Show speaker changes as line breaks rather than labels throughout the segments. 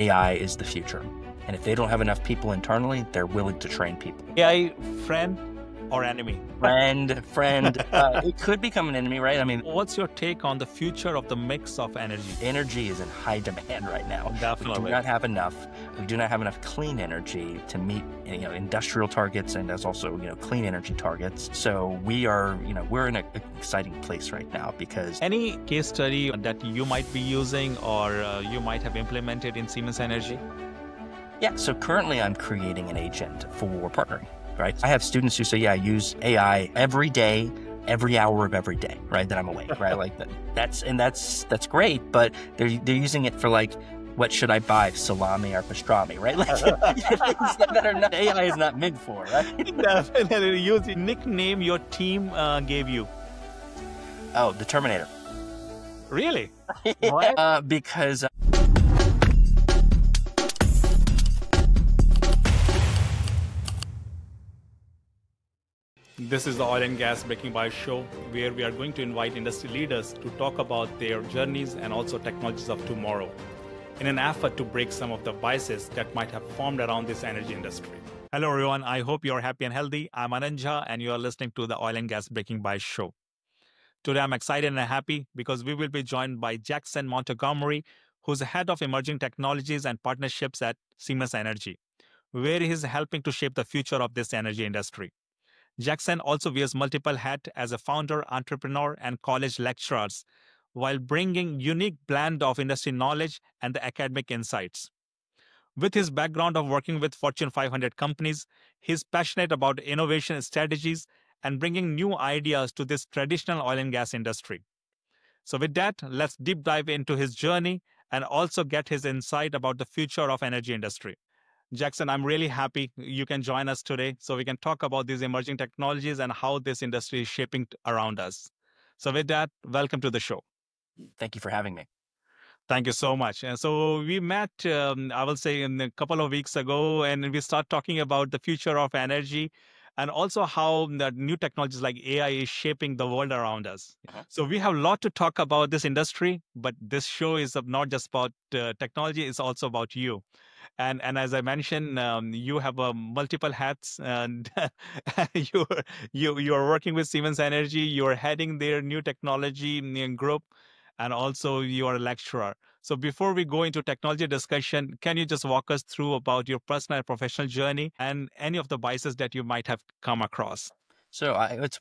AI is the future. And if they don't have enough people internally, they're willing to train people.
AI friend or enemy?
Friend, it could become an enemy, right? I mean,
What's your take on the future of the mix of energy?
energy is in high demand right now. We do
Definitely.
not have enough. We do not have enough clean energy to meet, industrial targets and as also, clean energy targets. So we are, we're in an exciting place right now because
Any case study that you might be using or you might have implemented in Siemens Energy?
yeah, so currently I'm creating an agent for partnering, right? I have students who say, yeah, I use AI every day, every hour of every day, right? That I'm awake, right? Like that's great, but they're using it for like, what should I buy? Salami or pastrami, right? Like things that are not, AI is not meant for, right?
Definitely. Use the nickname your team gave you.
Oh, the Terminator.
Really? Why?
Because
This is the Oil and Gas Breaking By show, where we are going to invite industry leaders to talk about their journeys and also technologies of tomorrow in an effort to break some of the biases that might have formed around this energy industry. Hello, everyone. I hope you're happy and healthy. I'm Ananja, and you are listening to the Oil and Gas Breaking By show. Today, I'm excited and happy because we will be joined by Jackson Montgomery, who's the head of emerging technologies and partnerships at Siemens Energy, where he's helping to shape the future of this energy industry. Jackson also wears multiple hats as a founder, entrepreneur, and college lecturer, while bringing unique blend of industry knowledge and the academic insights. With his background of working with Fortune 500 companies, he's passionate about innovation strategies and bringing new ideas to this traditional oil and gas industry. So with that, let's deep dive into his journey and also get his insight about the future of energy industry. Jackson, I'm really happy you can join us today so we can talk about these emerging technologies and how this industry is shaping around us. So with that, welcome to the show.
thank you for having me.
Thank you so much. And so we met, I will say, in a couple of weeks ago, and we start talking about the future of energy and also how the new technologies like AI is shaping the world around us.
Mhm.
So we have a lot to talk about this industry, but this show is not just about technology, it's also about you. And as I mentioned, you have multiple hats, and you you are working with Siemens Energy. You are heading their new technology group, and also you are a lecturer. So before we go into technology discussion, can you just walk us through about your personal and professional journey and any of the biases that you might have come across?
So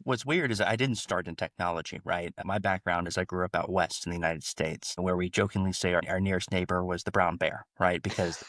what's weird is I didn't start in technology, right? My background is I grew up out west in the United States, where we jokingly say our nearest neighbor was the brown bear, right? Because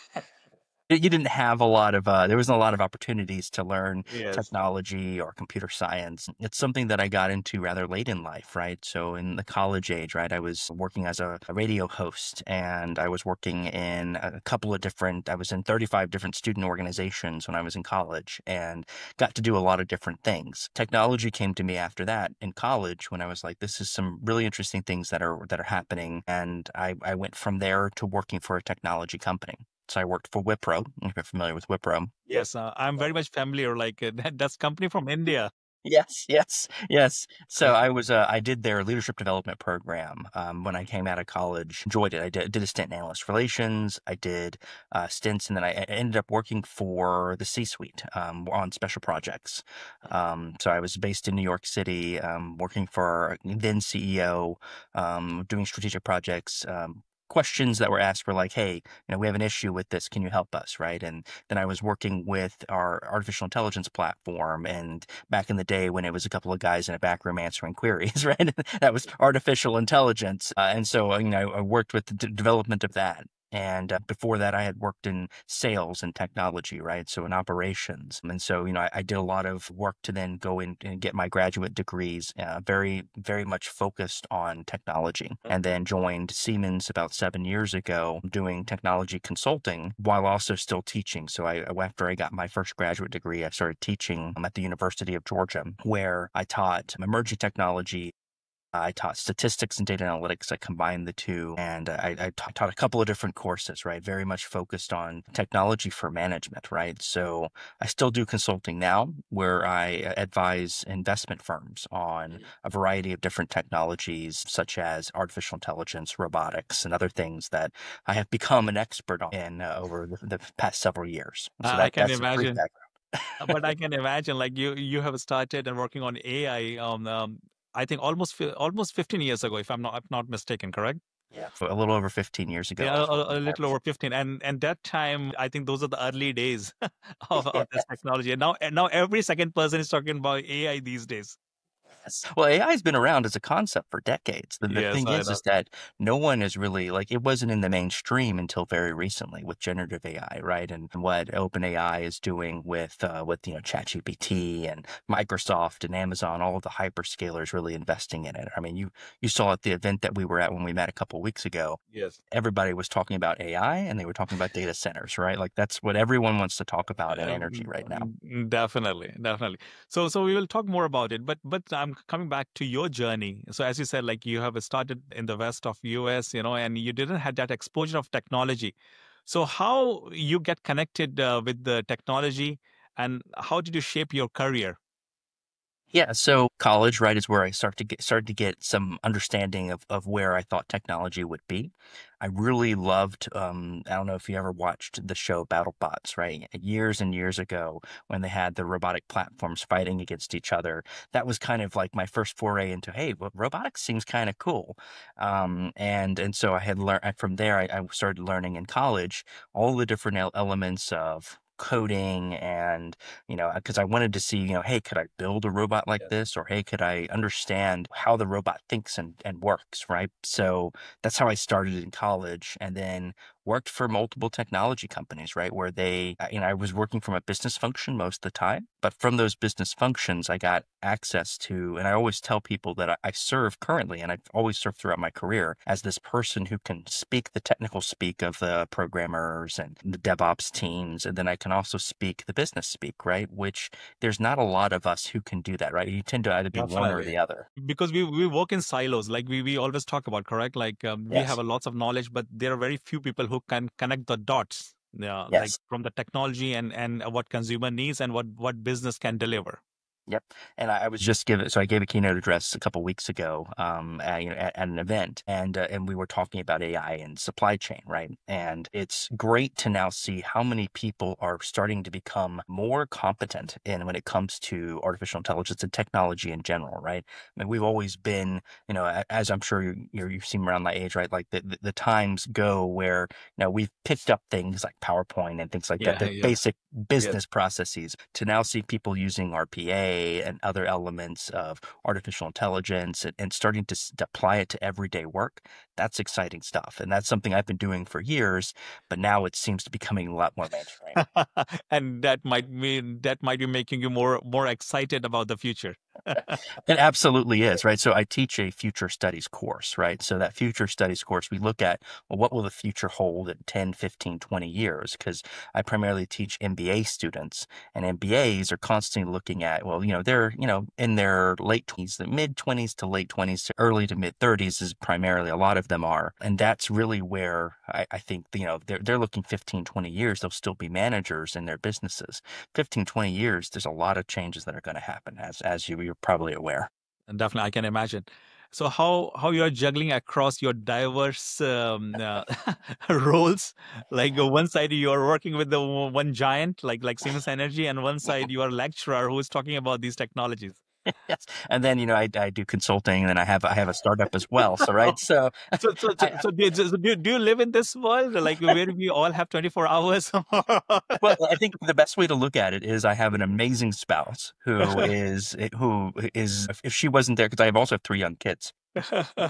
you didn't have a lot of there wasn't a lot of opportunities to learn
Yes.
technology or computer science. It's something that I got into rather late in life, right? So in the college age, right, I was working as a radio host, and I was working in a couple of different I was in 35 different student organizations when I was in college, and got to do a lot of different things. Technology came to me after that in college, when I was like, this is some really interesting things that are happening, and I went from there to working for a technology company. So I worked for Wipro, if you're familiar with Wipro.
Yes, I'm very much familiar. Like that's company from India.
Yes, yes, yes. So I did their leadership development program when I came out of college. Enjoyed it. I did a stint in analyst relations. I did stints, and then I ended up working for the C-suite on special projects. So I was based in New York City, working for then CEO, doing strategic projects. Questions that were asked were like, hey, we have an issue with this. Can you help us? Right. And then I was working with our artificial intelligence platform. And back in the day when it was a couple of guys in a back room answering queries, right? That was artificial intelligence. And so, I worked with the development of that. And before that, I had worked in sales and technology, right? So in operations. And so, I did a lot of work to then go in and get my graduate degrees, very, very much focused on technology. And then joined Siemens about 7 years ago doing technology consulting while also still teaching. So after I got my first graduate degree, I started teaching at the University of Georgia, where I taught emerging technology I taught statistics and data analytics. I combined the two, and I taught a couple of different courses, right? Very much focused on technology for management, right? So I still do consulting now, where I advise investment firms on a variety of different technologies, such as artificial intelligence, robotics, and other things that I have become an expert on in over the past several years. So
I can
that's a brief
imagine.
background.
But I can imagine, like you have started and working on AI. I think almost 15 years ago, if I'm not mistaken, correct?
Yeah, a little over 15 years ago,
Yeah,
I was working
a
in
little over
cybersecurity.
15, and that time I think those are the early days of this
Yes.
technology. And now every second person is talking about AI these days.
Yes. Well, AI has been around as a concept for decades. The
Yes,
thing
I know.
is that no one is really like it wasn't in the mainstream until very recently with generative AI, right? And what OpenAI is doing with ChatGPT and Microsoft and Amazon, all of the hyperscalers really investing in it. I mean, you saw at the event that we were at when we met a couple weeks ago.
Yes.
Everybody was talking about AI and they were talking about data centers, right? Like that's what everyone wants to talk about in energy right now.
Definitely, definitely. So we will talk more about it. But I'm coming back to your journey. So as you said, like you have started in the west of US, and you didn't have that exposure of technology. So how you get connected with the technology, and how did you shape your career?
Yeah, so college, right, is where I started to get some understanding of where I thought technology would be. I really loved I don't know if you ever watched the show BattleBots, right? Years and years ago when they had the robotic platforms fighting against each other. That was kind of like my first foray into, hey, well, robotics seems kind of cool. And so I had learned from there I started learning in college all the different elements of coding and because I wanted to see, hey, could I build a robot like
Yes.
this? Or hey, could I understand how the robot thinks and works, right? So that's how I started in college and then worked for multiple technology companies, right? Where I was working from a business function most of the time, but from those business functions, I got access to, and I always tell people that I serve currently, and I've always served throughout my career as this person who can speak the technical speak of the programmers and the DevOps teams. And then I can also speak the business speak, right? Which there's not a lot of us who can do that, right? You tend to either be one or
Definitely.
the other.
Because we work in silos, like we always talk about, correct? Like we have
Yes.
a lots of knowledge, but there are very few people who can connect the dots. Yeah, like
Yes.
from the technology and what consumer needs and what business can deliver.
Yep. And I was just giving, so I gave a keynote address a couple weeks ago, at an event, and we were talking about AI and supply chain, right? And it's great to now see how many people are starting to become more competent in when it comes to artificial intelligence and technology in general, right? I mean, we've always been, as I'm sure you've seen around my age, right? Like the times go where we've picked up things like PowerPoint and things like that,
Yeah,
the
yeah.
basic
Yes.
business processes, to now see people using RPA and other elements of artificial intelligence and starting to apply it to everyday work. That's exciting stuff. And that's something I've been doing for years, but now it seems to be becoming a lot more mainstream.
And that might be making you more excited about the future.
It absolutely is, right? So I teach a future studies course, right? So that future studies course, we look at, well, what will the future hold in 10, 15, 20 years? Because I primarily teach MBA students, and MBAs are constantly looking at, well, they're, in their late 20s, the mid 20s to late 20s to early to mid 30s is primarily a lot of them are. And that's really where I think, they're looking 15, 20 years, they'll still be managers in their businesses. 15, 20 years, there's a lot of changes that are going to happen, as you're probably aware.
And definitely, I can imagine. So how you are juggling across your diverse roles? Like one side you are working with the one giant, like Siemens Energy, and one side you are a lecturer who is talking about these technologies.
Yes. And then, I do consulting and then I have a startup as well. So, right. So
So do you live in this world like where we all have 24 hours?
well, I think the best way to look at it is I have an amazing spouse who is if she wasn't there, because I have also have 3 young kids.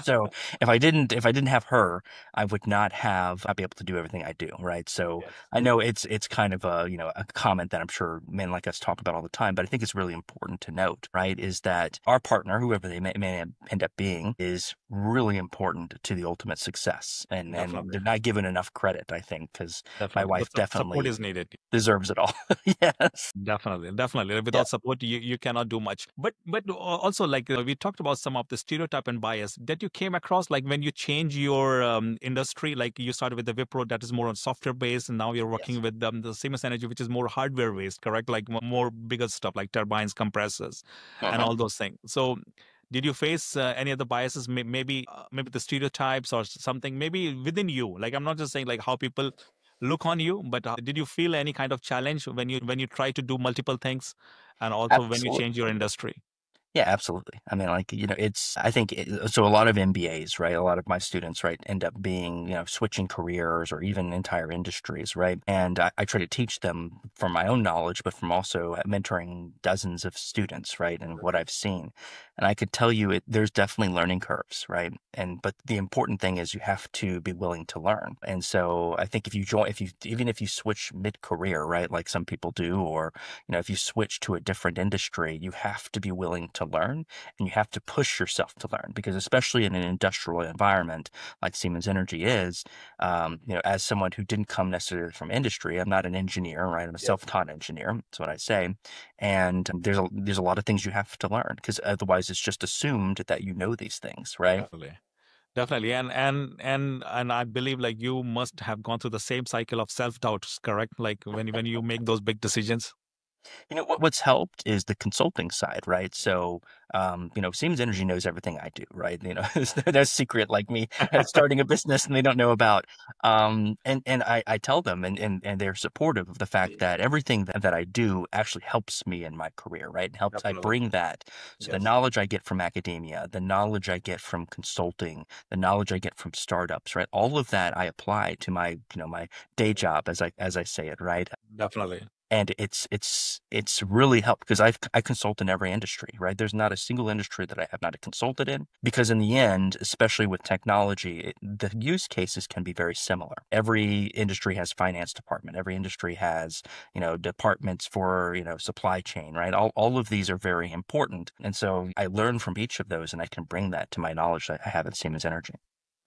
So if I didn't have her, I would not have I'd be able to do everything I do, right? So
Yes.
I know it's kind of a comment that I'm sure men like us talk about all the time, but I think it's really important to note, right? Is that our partner, whoever they may end up being, is really important to the ultimate success, and
Definitely.
they're not given enough credit, I think, because my
Definitely. The
wife
support
definitely
is needed.
deserves it all. Yes.
Definitely, definitely.
Yeah.
Without support, you cannot do much. But also, like we talked about some of the stereotype and bias that you came across, like when you change your industry, like you started with the Wipro that is more on software based, and now you're working
Yes.
with the Siemens Energy, which is more hardware based, correct? Like more bigger stuff like turbines, compressors, and
Uh-huh.
all those things. So did you face any other biases, maybe the stereotypes or something, maybe within you? Like I'm not just saying like how people look on you, but did you feel any kind of challenge when you try to do multiple things, and also when you change
Absolutely.
your industry?
Yeah, absolutely. I mean, like, I think so a lot of MBAs, right? A lot of my students, right, end up being, switching careers or even entire industries, right? And I try to teach them from my own knowledge, but from also mentoring dozens of students, right? And what I've seen. And I could tell you there's definitely learning curves, right? But the important thing is you have to be willing to learn. And so I think even if you switch mid-career, right, like some people do, or if you switch to a different industry, you have to be willing to learn and you have to push yourself to learn because especially in an industrial environment like Siemens Energy is, as someone who didn't come necessarily from industry, I'm not an engineer, right? I'm a
Yes.
self-taught engineer. That's what I say. And there's a lot of things you have to learn because otherwise it's just assumed that you know these things, right?
Definitely. Definitely. And I believe like you must have gone through the same cycle of self-doubt, correct? Like when you make those big decisions.
What's helped is the consulting side, right? So, Siemens Energy knows everything I do, right? There's no secret like me starting a business and they don't know about. And I tell them and they're supportive of the fact that everything that I do actually helps me in my career, right? Helps, I
Definitely.
bring that. So the
Yes.
knowledge I get from academia, the knowledge I get from consulting, the knowledge I get from startups, right? All of that I apply to my day job as I say it, right?
Definitely.
And it's really helped because I consult in every industry, right? There's not a single industry that I have not consulted in because in the end, especially with technology, the use cases can be very similar. Every industry has finance department. Every industry has, departments for, supply chain, right? All of these are very important. And so I learn from each of those and I can bring that to my knowledge that I have at Siemens Energy.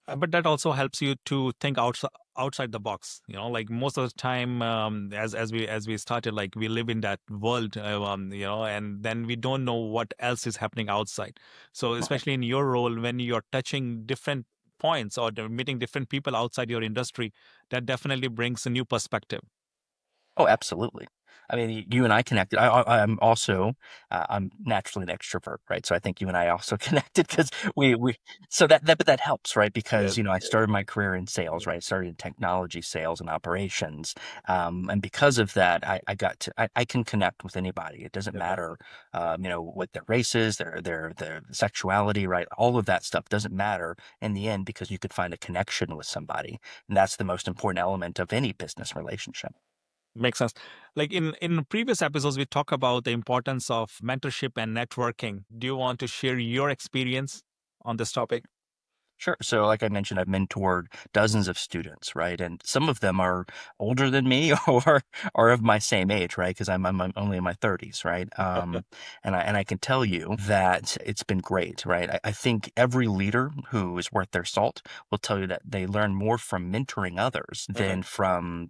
But that also helps you to think outside the box. Like most of the time, as we started, like we live in that world, and then we don't know what else is happening outside. So especially in your role, when you're touching different points or meeting different people outside your industry, that definitely brings a new perspective.
Oh, absolutely. I mean, you and I connected. I'm also, I'm naturally an extrovert, right? So I think you and I also connected because so but that helps, right? Because,
Yes.
I started my career in sales, right? I started in technology sales and operations. And because of that, I can connect with anybody. It doesn't matter, what their race is, their sexuality, right? All of that stuff doesn't matter in the end because you could find a connection with somebody. And that's the most important element of any business relationship.
Makes sense. Like in previous episodes, we talk about the importance of mentorship and networking. Do you want to share your experience on this topic?
Sure. So, like I mentioned, I've mentored dozens of students, right? And some of them are older than me or of my same age, right? Because I'm only in my 30s, right? And I can tell you that it's been great, right? I think every leader who is worth their salt will tell you that they learn more from mentoring others than from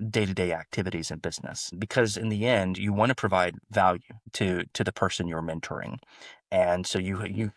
day-to-day activities in business. Because in the end, you want to provide value to the person you're mentoring. And so you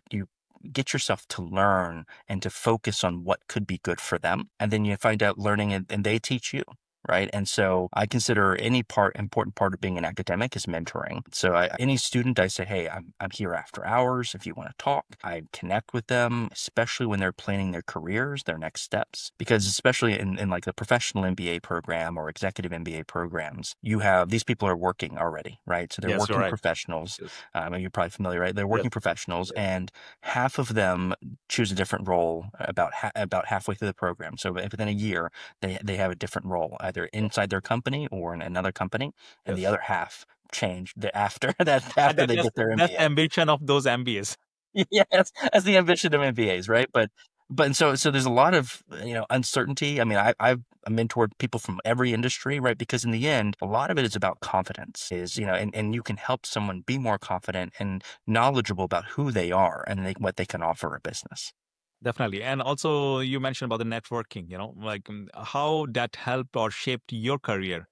get yourself to learn and to focus on what could be good for them. And then you find out learning and they teach you. Right. And so I consider any important part of being an academic is mentoring. So any student, I say, hey, I'm here after hours. If you want to talk, I connect with them, especially when they're planning their careers, their next steps. Because especially in like the professional MBA program or executive MBA programs, you have these people are working already, right? So they're
Yes, you're
working
right.
professionals.
Yes.
You're probably familiar, right? They're
Yes.
working professionals, and half of them choose a different role about halfway through the program. So within a year, they have a different role, either inside their company or in another company, and the
Yes.
other half change after that
And
after
that,
they
that's
get their
that's the
MBA.
ambition of those MBAs.
Yeah, that's the ambition of MBAs, right? But there's a lot of uncertainty. I mean, I've mentored people from every industry, right? Because in the end, a lot of it is about confidence. And you can help someone be more confident and knowledgeable about who they are and what they can offer a business.
Definitely. And also you mentioned about the networking, like how that helped or shaped your career.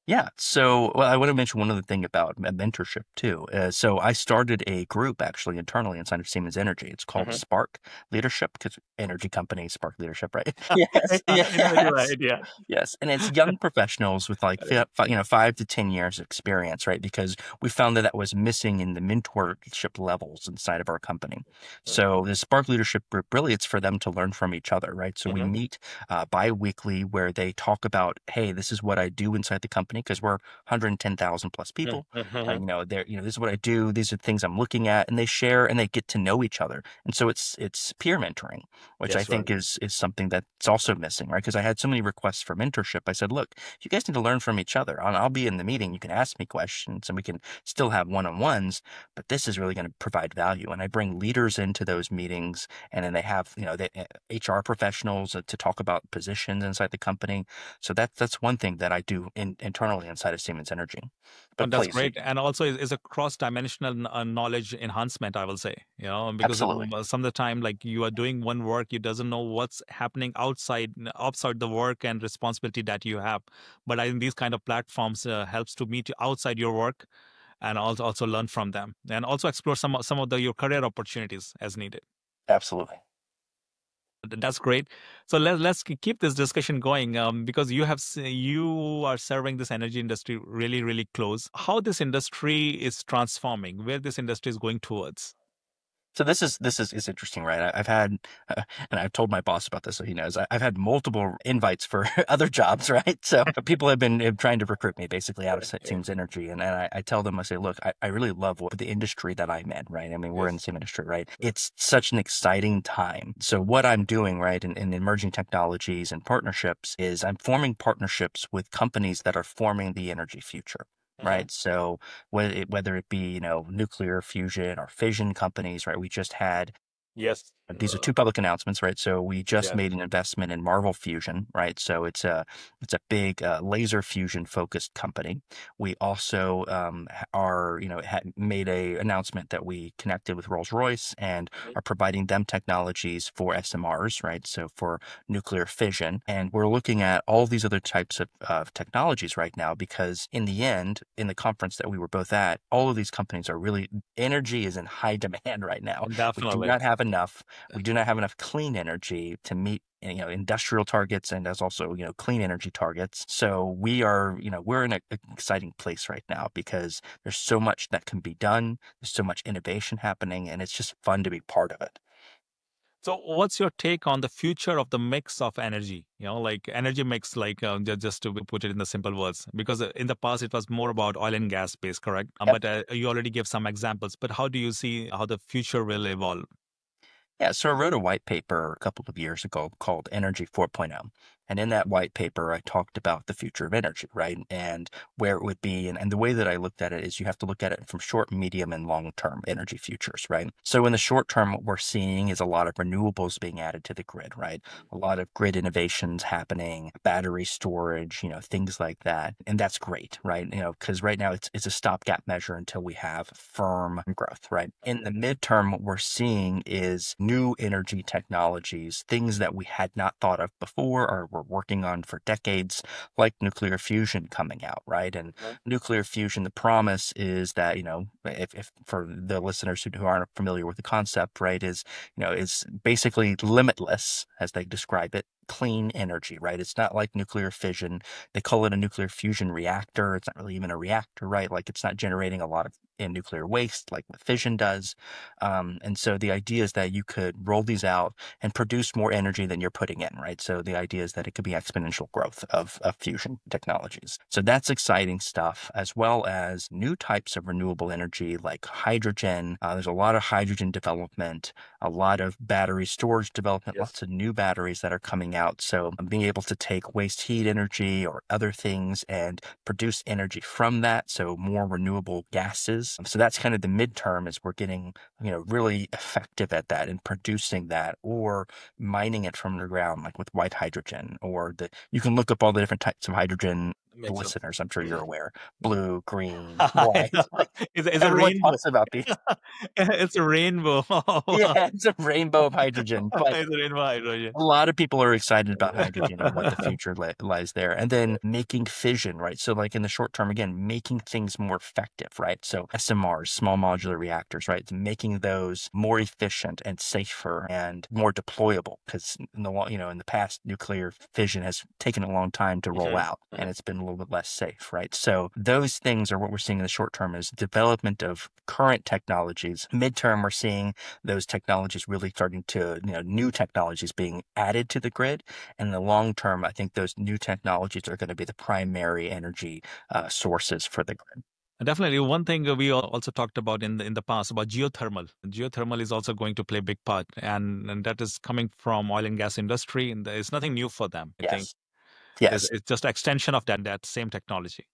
Yeah. So, well, I want to mention one other thing about mentorship too. So, I started a group actually internally inside of Siemens Energy. It's called
Hmm.
Spark Leadership because energy company Spark Leadership, right? Yes.
Exactly
Yes.
right. Yeah.
Yes. And it's young professionals with like
Correct.
5 to 10 years experience, right? Because we found that that was missing in the mentorship levels inside of our company. So, the Spark Leadership group really it's for them to learn from each other, right? So, we
Mm-hmm.
meet bi-weekly where they talk about, hey, this is what I do inside the company because we're 110,000 plus people.
Hmm.
This is what I do. These are things I'm looking at, and they share and they get to know each other. And so it's peer mentoring, which I
Yes, right.
think is something that's also missing, right? Because I had so many requests for mentorship. I said, look, you guys need to learn from each other. I'll be in the meeting. You can ask me questions, and we can still have one-on-ones. But this is really going to provide value. And I bring leaders into those meetings, and then they have the HR professionals to talk about positions inside the company. So that's one thing that I do internally inside of Siemens Energy. But
And that's
please,
great. And also is a cross-dimensional knowledge enhancement, I will say, because
absolutely,
some of the time, like you are doing one work, you doesn't know what's happening outside the work and responsibility that you have. But I think these kind of platforms helps to meet you outside your work and also learn from them and also explore some of your career opportunities as needed.
absolutely.
That's great. So let's keep this discussion going because you are serving this energy industry really really close. How this industry is transforming, where this industry is going towards.
So this is interesting, right? I've had, and I've told my boss about this, so he knows. I've had multiple invites for other jobs, right? So people have been trying to recruit me basically out of
Yeah.
Siemens Energy, and I tell them, I say, look, I really love the industry that I'm in, right? I mean, we're in the
Yes.
same industry, right? It's such an exciting time. So what I'm doing, right, in emerging technologies and partnerships is I'm forming partnerships with companies that are forming the energy future.
Hmm.
Right. So whether it be, nuclear fusion or fission companies, right? We just had
Yes.
these are two public announcements, right? So we just
Yeah.
made an investment in Marvel Fusion, right? So it's a big laser fusion focused company. We also are had made a announcement that we connected with Rolls-Royce and
Mhm.
are providing them technologies for SMRs, right? So for nuclear fission, and we're looking at all these other types of technologies right now because in the end, in the conference that we were both at, all of these companies are really energy is in high demand right now. We do
Definitely.
not have enough. We do not have enough clean energy to meet industrial targets and as also clean energy targets. So we're in an exciting place right now because there's so much that can be done. There's so much innovation happening, and it's just fun to be part of it.
So, what's your take on the future of the mix of energy? Like energy mix, like just to put it in the simple words, because in the past it was more about oil and gas based, correct?
Yep.
But you already gave some examples. But how do you see how the future will evolve?
Yeah, so I wrote a white paper a couple of years ago called Energy 4.0. And in that white paper, I talked about the future of energy, right? And where it would be. And the way that I looked at it is you have to look at it from short, medium, and long term energy futures, right? So in the short term, what we're seeing is a lot of renewables being added to the grid, right? A lot of grid innovations happening, battery storage, things like that. And that's great, right? Because right now it's a stopgap measure until we have firm growth, right? In the midterm, what we're seeing is new energy technologies, things that we had not thought of before or were working on for decades, like nuclear fusion coming out, right? And
Mhm.
nuclear fusion, the promise is that, if for the listeners who aren't familiar with the concept, right, is basically limitless, as they describe it, clean energy, right? It's not like nuclear fission. They call it a nuclear fusion reactor. It's not really even a reactor, right? Like it's not generating a lot of nuclear waste like what fission does. And so the idea is that you could roll these out and produce more energy than you're putting in, right? So the idea is that it could be exponential growth of fusion technologies. So that's exciting stuff, as well as new types of renewable energy like hydrogen. There's a lot of hydrogen development, a lot of battery storage development,
Yes.
lots of new batteries that are coming out. So being able to take waste heat energy or other things and produce energy from that. So more renewable gases. So that's kind of the midterm is we're getting, really effective at that and producing that or mining it from the ground, like with white hydrogen you can look up all the different types of hydrogen. The
Makes sense.
listeners, I'm sure you're aware, blue, green, white, like
It's a
everyone
rainbow.
talks about these.
It's a rainbow.
Yeah, it's a rainbow of hydrogen, but
It's a rainbow hydrogen.
a lot of people are excited about hydrogen and what the future lies there. And then making fission, right? So like in the short term, again, making things more effective, right? So SMRs, small modular reactors, right? Making those more efficient and safer and more deployable, because in the past, nuclear fission has taken a long time to roll out and it's been a little bit less safe, right? So those things are what we're seeing in the short term is development of current technologies. Midterm, we're seeing those technologies really starting to, new technologies being added to the grid. And in the long term, I think those new technologies are going to be the primary energy sources for the grid.
Definitely. One thing we also talked about in the past about geothermal. Geothermal is also going to play a big part, and that is coming from oil and gas industry, and it's nothing new for them. I think
Yes. Yes.
it's just extension of that same technology.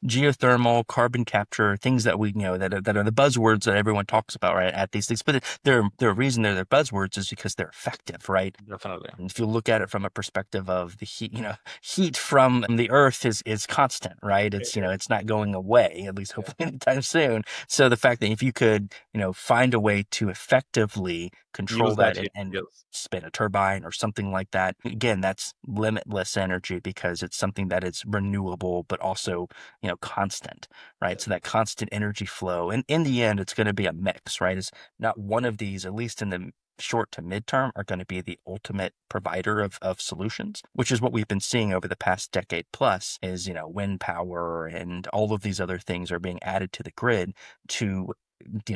Geothermal, carbon capture, things that we that are the buzzwords that everyone talks about, right? At these things, but the reason they're buzzwords is because they're effective, right?
Definitely.
And if you look at it from a perspective of the heat, heat from the earth is constant, right? It's it's not going away, at least hopefully anytime soon. So the fact that if you could find a way to effectively control
Use
that
that.
and
Yes.
spin a turbine or something like that, again, that's limitless energy because it's something that is renewable but also constant, right? So that constant energy flow, and in the end, it's going to be a mix, right? It's not one of these, at least in the short to midterm, are going to be the ultimate provider of solutions, which is what we've been seeing over the past decade plus is, wind power and all of these other things are being added to the grid to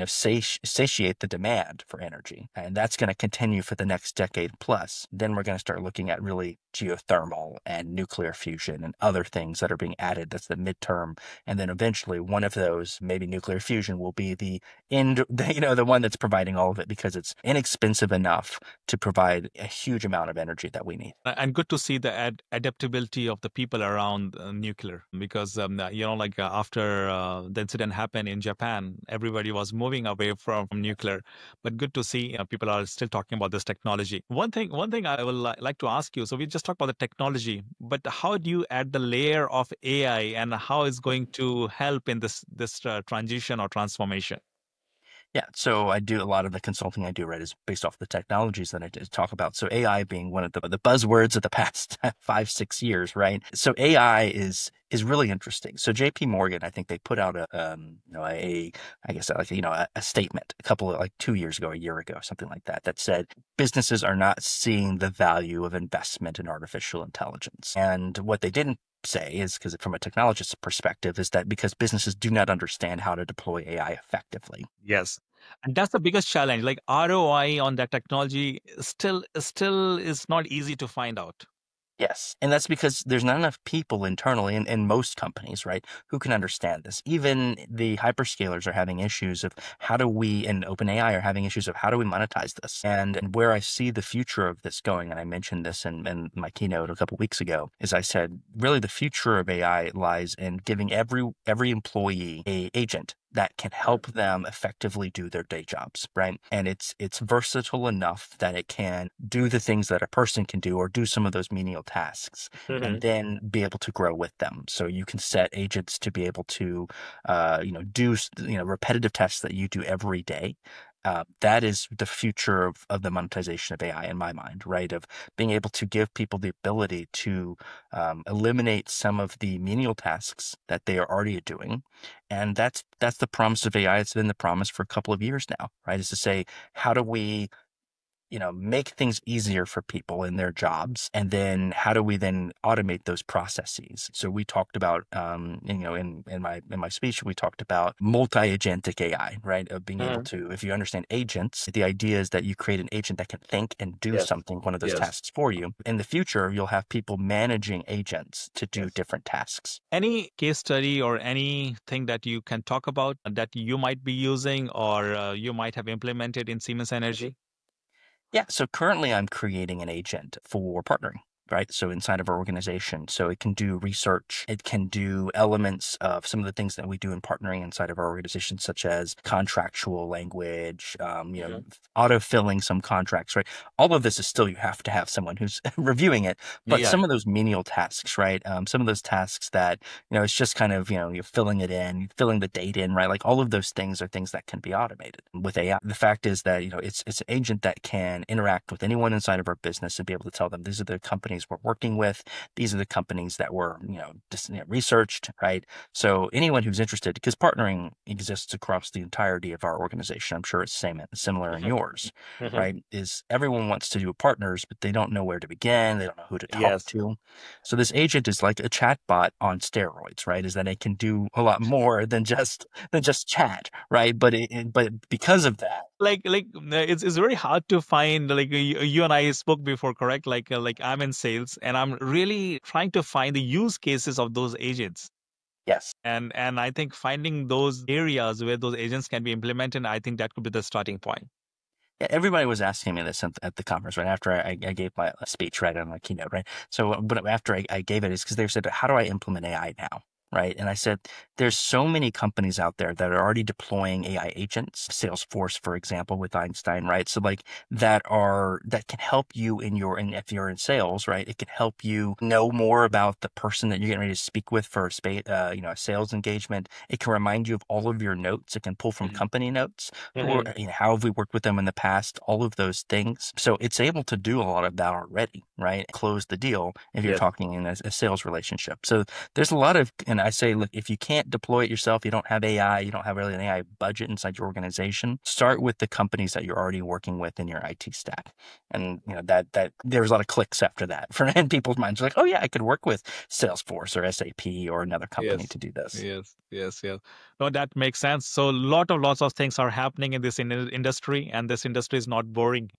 satiate the demand for energy. And that's going to continue for the next decade plus. Then we're going to start looking at really geothermal and nuclear fusion and other things that are being added. That's the midterm. And then eventually one of those, maybe nuclear fusion, will be the end, the one that's providing all of it because it's inexpensive enough to provide a huge amount of energy that we need.
And good to see the adaptability of the people around nuclear because like after the incident happened in Japan, everybody was moving away from nuclear. But good to see people are still talking about this technology. One thing I will like to ask you. So we just talked about the technology, but how do you add the layer of AI and how is going to help in this transition or transformation?
Yeah, so I do a lot of the consulting I do, right, is based off the technologies that I did talk about. So AI being one of the buzzwords of the past 5, 6 years, right? So AI is really interesting. So JP Morgan, I think they put out I guess like a statement a couple of like 2 years ago, a year ago, something like that, that said businesses are not seeing the value of investment in artificial intelligence. And what they didn't say is because from a technologist's perspective is that because businesses do not understand how to deploy AI effectively.
Yes. And that's the biggest challenge. Like ROI on that technology still is not easy to find out.
Yes. And that's because there's not enough people internally in most companies, right, who can understand this. Even the hyperscalers are having issues of how do we, and OpenAI are having issues of how do we monetize this? And where I see the future of this going, and I mentioned this in my keynote a couple weeks ago, is I said, really the future of AI lies in giving every employee a agent that can help them effectively do their day jobs, right? And it's versatile enough that it can do the things that a person can do or do some of those menial tasks and then be able to grow with them. So you can set agents to be able to do repetitive tasks that you do every day. That is the future of the monetization of AI in my mind, right? Of being able to give people the ability to eliminate some of the menial tasks that they are already doing. And that's the promise of AI. It's been the promise for a couple of years now, right? Is to say, how do we make things easier for people in their jobs. And then how do we then automate those processes? So we talked about, in my speech, we talked about multi-agentic AI, right? Of being able to, if you understand agents, the idea is that you create an agent that can think and do something, one of those tasks for you. In the future, you'll have people managing agents to do different tasks.
Any case study or anything that you can talk about that you might be using or you might have implemented in Siemens Energy?
Yeah. So currently I'm creating an agent for partnering. right? So inside of our organization, so it can do research, it can do elements of some of the things that we do in partnering inside of our organization, such as contractual language,
Mhm.
autofilling some contracts, right? All of this is still, you have to have someone who's reviewing it, but
Yeah.
some of those menial tasks, right? Some of those tasks that, it's just kind of, you're filling it in, filling the date in, right? Like all of those things are things that can be automated with AI. The fact is that, it's an agent that can interact with anyone inside of our business and be able to tell them, these are the companies we're working with. These are the companies that were, just researched, right? So anyone who's interested, because partnering exists across the entirety of our organization, I'm sure it's similar in
Mhm.
yours,
Mhm.
right? Is everyone wants to do partners, but they don't know where to begin. They don't know who to talk
Yes.
to. So this agent is like a chat bot on steroids, right? Is that it can do a lot more than just chat, right? But because of that,
It's very hard to find, like you and I spoke before, correct? Like I'm in sales and I'm really trying to find the use cases of those agents.
yes.
And I think finding those areas where those agents can be implemented, I think that could be the starting point.
Yeah, everybody was asking me this at the conference, right after I gave my speech, right, on my keynote, right. So, but after I gave it, it's because they said, "How do I implement AI now?" Right, and I said, "There's so many companies out there that are already deploying AI agents. Salesforce, for example, with Einstein, right? So, like that can help you and if you're in sales, right, it can help you know more about the person that you're getting ready to speak with for a sales engagement. It can remind you of all of your notes. It can pull from
Mhm.
company notes." Or
Mhm.
how have we worked with them in the past, all of those things. So it's able to do a lot of that already, right? Close the deal if you're
Yes.
talking in a sales relationship. So there's a lot of, and I say, look, if you can't deploy it yourself, you don't have AI, you don't have really an AI budget inside your organization, start with the companies that you're already working with in your IT stack. And that there's a lot of clicks after that for in people's minds. Like, oh yeah, I could work with Salesforce or SAP or another company
Yes.
to do this.
Yes. Yes. Yes. No, that makes sense. So lots of things are happening in this industry, and this industry is not boring.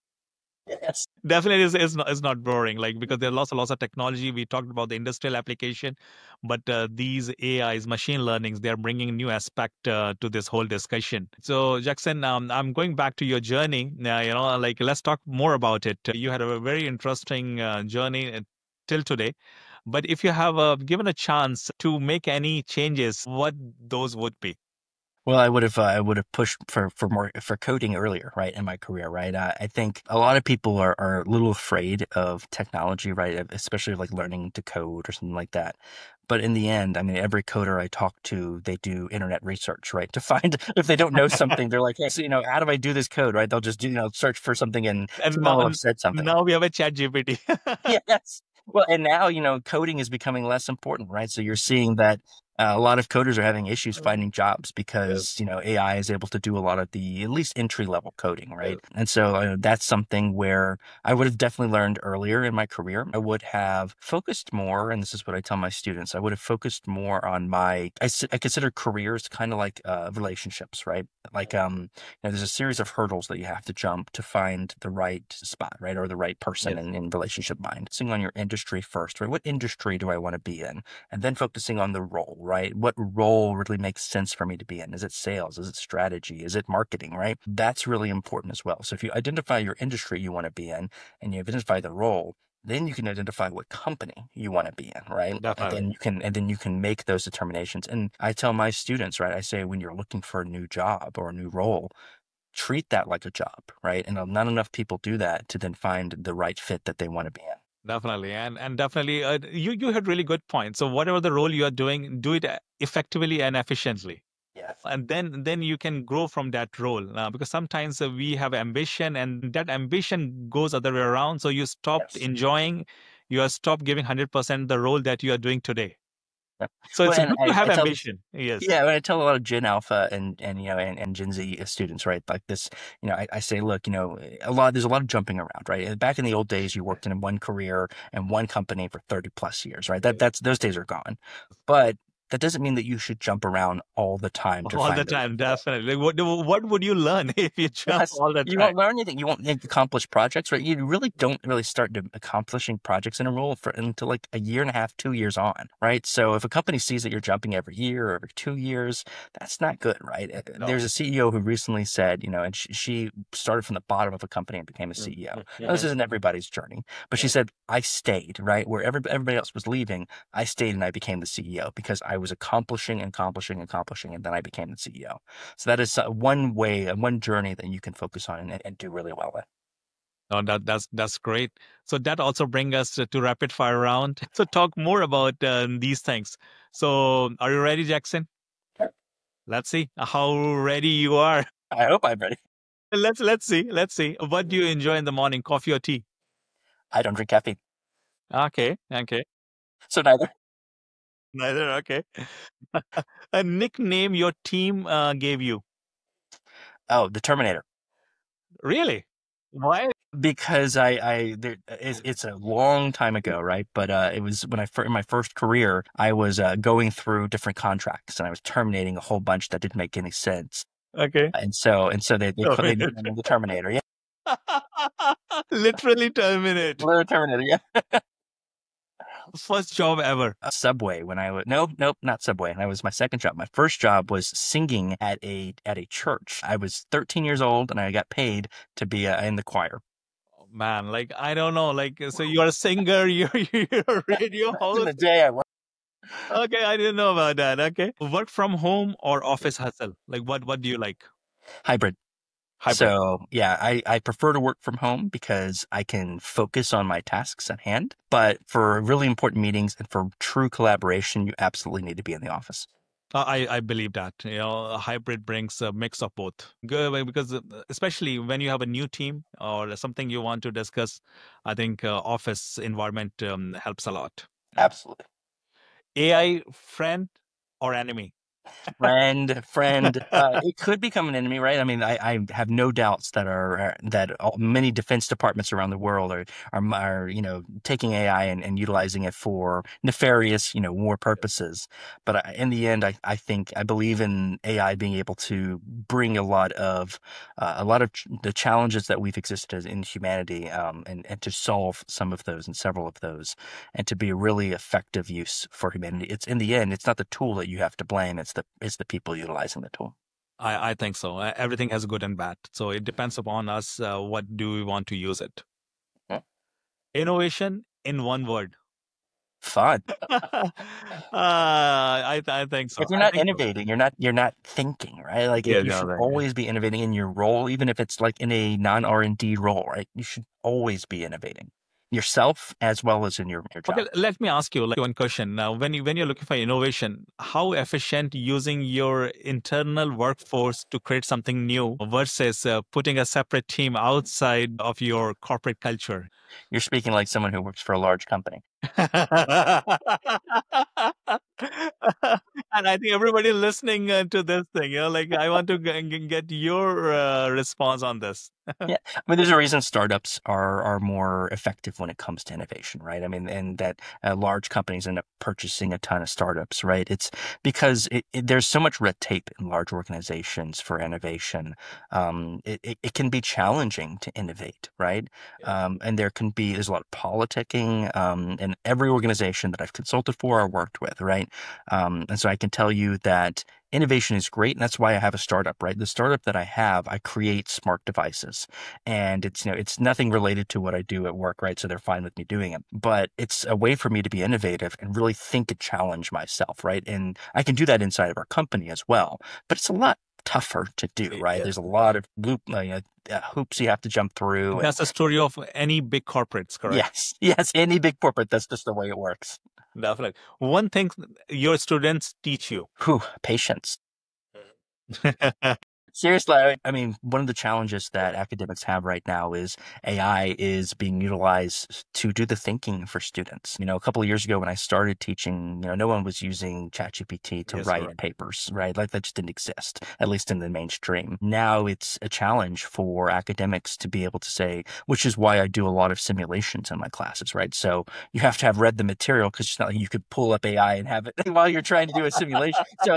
Yes.
Definitely is not boring, like, because there are lots of technology. We talked about the industrial application, but these AIs, machine learnings, they are bringing new aspect to this whole discussion. So Jackson, I'm going back to your journey. Like, let's talk more about it. You had a very interesting journey till today, but if you have given a chance to make any changes, what those would be?
Well, I would have pushed for more for coding earlier, right, in my career, right. I think a lot of people are a little afraid of technology, right, especially like learning to code or something like that. But in the end, I mean, every coder I talk to, they do internet research, right, to find if they don't know something, they're like, hey, so, how do I do this code, right? They'll just do search for something, and
And
someone
now,
will have said something.
now we have a chat GPT.
Yes. Well, and now, coding is becoming less important, right? So you're seeing that a lot of coders are having issues finding jobs
Yes.
because, AI is able to do a lot of the at least entry level coding,
Yes.
right? And so that's something where I would have definitely learned earlier in my career. I would have focused more, and this is what I tell my students, I would have focused more on I consider careers kind of like relationships, right? Like, there's a series of hurdles that you have to jump to find the right spot, right? Or the right person
Yes.
in relationship mind. Focusing on your industry first, right? What industry do I want to be in? And then focusing on the role, right? What role really makes sense for me to be in? Is it sales? Is it strategy? Is it marketing, right? That's really important as well. So if you identify your industry you want to be in and you identify the role, then you can identify what company you want to be in, right? And
Definitely.
then you can make those determinations. And I tell my students, right, I say when you're looking for a new job or a new role, treat that like a job, right? And not enough people do that to then find the right fit that they want to be in.
Definitely, and definitely, you had really good points. So whatever the role you are doing, do it effectively and efficiently,
Yes.
and then you can grow from that role. Because sometimes we have ambition, and that ambition goes other way around. So you stopped
Yes.
enjoying, you are stopped giving 100% the role that you are doing today.
Yeah.
So
Well,
it's
and
good to
I
have
tell this,
ambition. Yes.
yeah, when I tell a lot of Gen Alpha and Gen Z students, right, like this, I say, look, there's a lot of jumping around, right? Back in the old days, you worked in one career and one company for 30 plus years, right? That's those days are gone. But that doesn't mean that you should jump around all the time to
All the
find the right
time,
fit.
definitely. What would you learn if you jump
Yes,
all the
you
time?
won't learn anything. You won't accomplish projects, right? You really don't really start to accomplishing projects in a role for until like a year and a half, 2 years on, right? So if a company sees that you're jumping every year or every 2 years, that's not good, right?
No.
There's a CEO who recently said, and she started from the bottom of a company and became a CEO. Now, this isn't everybody's journey, but she said, I stayed, right? Where everybody else was leaving, I stayed and I became the CEO because I was accomplishing and accomplishing and accomplishing, and then I became the CEO. So that is one way and one journey that you can focus on and do really well with.
No, that's great. So that also brings us to rapid fire round. So talk more about these things. So are you ready, Jackson?
Sure.
Let's see how ready you are.
I hope I'm ready.
Let's see. What do you enjoy in the morning, coffee or tea?
I don't drink caffeine,
Okay.
so neither.
Neither. Okay. A nickname your team gave you.
Oh, the Terminator.
Really? Why?
Because it's a long time ago, right? But it was when in my first career, I was going through different contracts and I was terminating a whole bunch that didn't make any sense.
Okay.
And so they
Terminate.
nicknamed me the Terminator. Yeah,
Literally terminate.
the Terminator. Yeah.
First job ever.
Subway when I was nope, not Subway. That was my second job. My first job was singing at a church. I was 13 years old and I got paid to be in the choir.
Man, like I don't know, like so you're a singer, you're a radio
Back in the
host.
day, I was
Okay, I didn't know about that. Okay, work from home or office hustle? Like what do you like?
hybrid.
Hybrid.
So yeah, I prefer to work from home because I can focus on my tasks at hand. But for really important meetings and for true collaboration, you absolutely need to be in the office.
I believe that a hybrid brings a mix of both. Good because especially when you have a new team or something you want to discuss, I think office environment helps a lot.
Absolutely.
AI friend or enemy?
Friend, it could become an enemy, right? I mean, I have no doubts that many defense departments around the world are taking AI and utilizing it for nefarious, war purposes. But in the end, I think I believe in AI being able to bring a lot of the challenges that we've existed as in humanity, and to solve some of those and several of those, and to be a really effective use for humanity. It's in the end, it's not the tool that you have to blame. It's the people utilizing the tool.
I think so. Everything has good and bad. So it depends upon us. What do we want to use it?
Yeah.
Innovation in one word.
Fun.
I think so.
If you're
I
not
think so.
innovating, you're not thinking, right? Like
Yeah,
you
no,
should
right.
always be innovating in your role, even if it's like in a non-R&D role, right? You should always be innovating yourself as well as in your
Okay,
job.
let me ask you like one question. Now, when you're looking for innovation, how efficient using your internal workforce to create something new versus putting a separate team outside of your corporate culture?
You're speaking like someone who works for a large company.
And I think everybody listening to this thing, like I want to get your response on this.
Yeah, I mean, there's a reason startups are more effective when it comes to innovation, right? I mean, and that large companies end up purchasing a ton of startups, right? It's because there's so much red tape in large organizations for innovation. It can be challenging to innovate, right?
Yeah.
And there's a lot of politicking in every organization that I've consulted for or worked with, right? And so I can tell you that innovation is great, and that's why I have a startup, right? The startup that I have, I create smart devices, and it's nothing related to what I do at work, right? So they're fine with me doing it, but it's a way for me to be innovative and really think and challenge myself, right? And I can do that inside of our company as well, but it's a lot tougher to do, right?
Yeah.
There's a lot of hoops you have to jump through, and
That's the story of any big corporates, correct?
yes, yes, any big corporate, that's just the way it works.
Definitely. One thing your students teach you.
Whew, patience. Seriously, I mean, one of the challenges that academics have right now is AI is being utilized to do the thinking for students. A couple of years ago when I started teaching, no one was using ChatGPT to
Yes,
write
right.
papers, right? Like that just didn't exist, at least in the mainstream. Now it's a challenge for academics to be able to say, which is why I do a lot of simulations in my classes, right? So you have to have read the material because it's not like you could pull up AI and have it while you're trying to do a simulation. So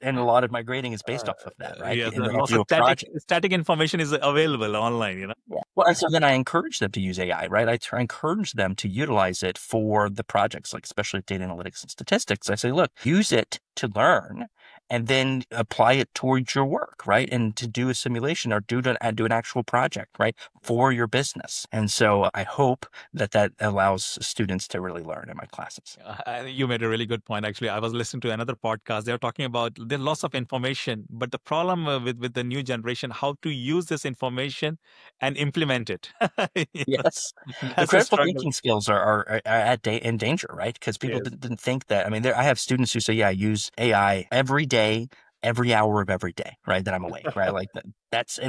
and a lot of my grading is based
Uh,
off of that, right?
yes,
And we have to
lots
do
of
a project.
static information is available online.
Yeah. Well, and so then I encourage them to use AI, right? Encourage them to utilize it for the projects, like especially data analytics and statistics. I say, look, use it to learn and then apply it towards your work, right? And to do a simulation or do an actual project, right? For your business. And so I hope that that allows students to really learn in my classes.
You made a really good point. Actually, I was listening to another podcast. They were talking about there's lots of information, but the problem with the new generation, how to use this information and implement it.
Yes. The
That's a
critical
struggle.
thinking skills in danger, right? Because people
Yes.
didn't think that. I mean, I have students who say, yeah, I use AI every day, every hour of every day, right? That I'm awake, right? Like that's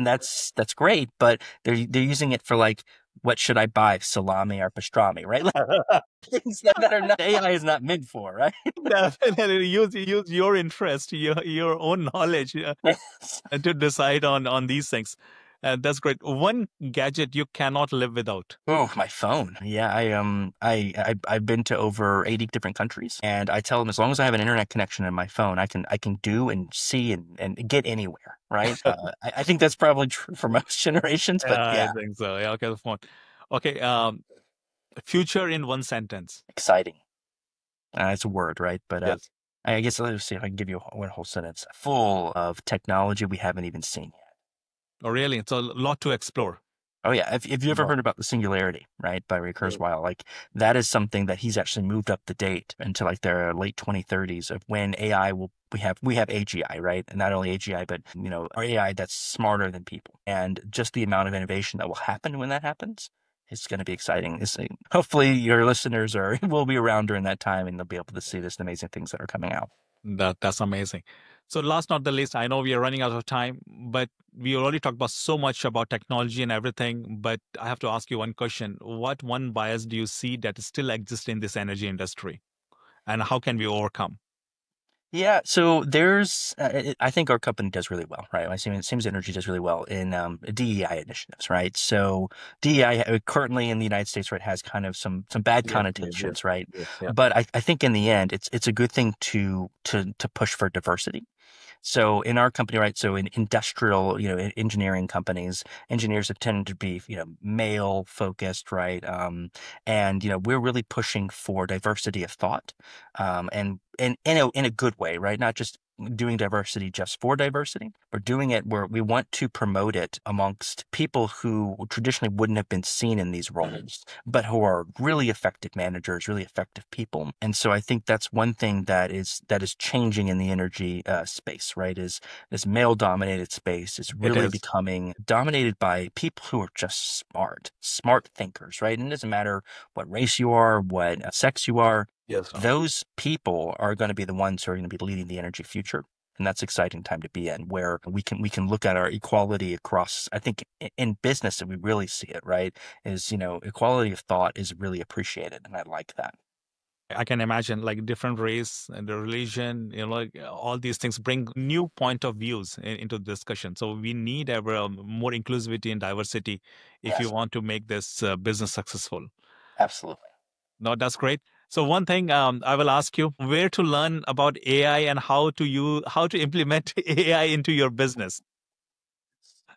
great, but they're using it for like, what should I buy? Salami or pastrami, right? Like things that are not AI is not meant for, right?
Definitely use your interest, your own knowledge
Yes.
to decide on these things. That's great. One gadget you cannot live without.
Oh, my phone. Yeah, I've been to over 80 different countries, and I tell them as long as I have an internet connection in my phone, I can do and see and get anywhere, right? I think that's probably true for most generations, but
I
yeah,
think so. Yeah, okay, the phone. Okay, future in one sentence.
exciting. It's a word, right? But
Yes.
I guess let's see if I can give you one whole sentence full of technology we haven't even seen yet.
Oh, really? It's a lot to explore.
Oh yeah, if you ever
Lot.
heard about the singularity, right, by Ray
Yes.
Kurzweil, like that is something that he's actually moved up the date into like their late 2030s of when AI will we have AGI, right, and not only AGI but our AI that's smarter than people, and just the amount of innovation that will happen when that happens, it's going to be exciting. Hopefully your listeners are will be around during that time and they'll be able to see this amazing things that are coming out.
That's amazing. So last not the least, I know we are running out of time, but we already talked about so much about technology and everything. But I have to ask you one question. What one bias do you see that still exists in this energy industry? And how can we overcome?
Yeah, so I think our company does really well, right? Siemens Energy does really well in DEI initiatives, right? So DEI currently in the United States, right, has kind of some bad
Yes, yes, yes,
connotations, right?
yes, yeah.
But I think in the end, it's a good thing to push for diversity. So in our company, right, so in industrial, engineering companies, engineers have tended to be, male focused, right? And we're really pushing for diversity of thought, and in a good way, right? Not just doing diversity just for diversity. We're doing it where we want to promote it amongst people who traditionally wouldn't have been seen in these roles, but who are really effective managers, really effective people. And so I think that's one thing that is changing in the energy space, right? Is this male dominated space is
It
really
is.
becoming dominated by people who are just smart thinkers, right? And it doesn't matter what race you are, what sex you are,
Yes.
those people are going to be the ones who are going to be leading the energy future. And that's exciting time to be in, where we can look at our equality across. I think in business that we really see it, right, is equality of thought is really appreciated, and I like that.
I can imagine like different race and the religion, like all these things bring new point of views into the discussion. So we need ever more inclusivity and diversity if you
Yes,
want to make this business successful.
absolutely.
No, that's great. So one thing I will ask you, where to learn about AI and how to implement AI into your business.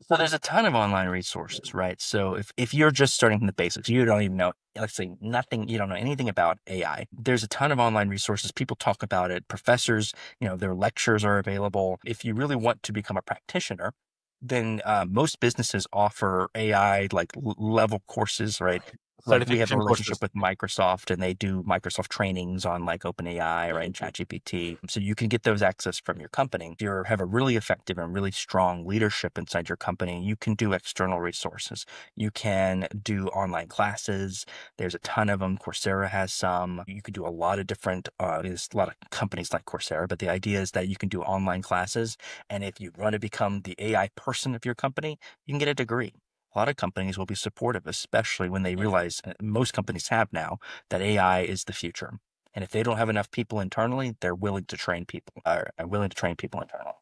So there's a ton of online resources, right? So if you're just starting from the basics, you don't even know, let's say nothing, you don't know anything about AI. There's a ton of online resources. People talk about it. Professors, their lectures are available. If you really want to become a practitioner, then most businesses offer AI like level courses, right? Like we have a
certification
relationship
courses.
with Microsoft and they do Microsoft trainings on like OpenAI, right, and ChatGPT. So you can get those access from your company. If you have a really effective and really strong leadership inside your company, you can do external resources. You can do online classes. There's a ton of them. Coursera has some. You can do a lot of different, there's a lot of companies like Coursera, but the idea is that you can do online classes. And if you want to become the AI person of your company, you can get a degree. A lot of companies will be supportive, especially when they realize, most companies have now, that AI is the future. And if they don't have enough people internally, they're willing to train people, are willing to train people internally.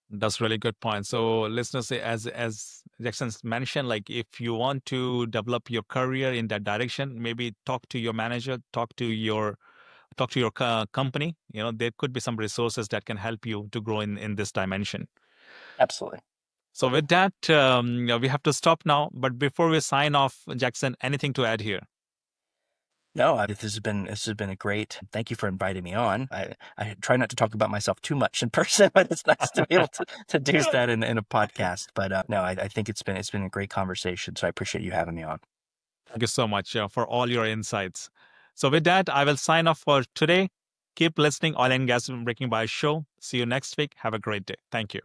That's really good point. So listeners, as Jackson's mentioned, like if you want to develop your career in that direction, maybe talk to your manager, talk to your company. There could be some resources that can help you to grow in this dimension.
Absolutely.
So with that, we have to stop now. But before we sign off, Jackson, anything to add here?
No, this has been a great. Thank you for inviting me on. I try not to talk about myself too much in person, but it's nice to be able to do that in a podcast. But no, I think it's been a great conversation. So I appreciate you having me on.
Thank you so much for all your insights. So with that, I will sign off for today. Keep listening, Oil and Gas Breaking By show. See you next week. Have a great day. Thank you.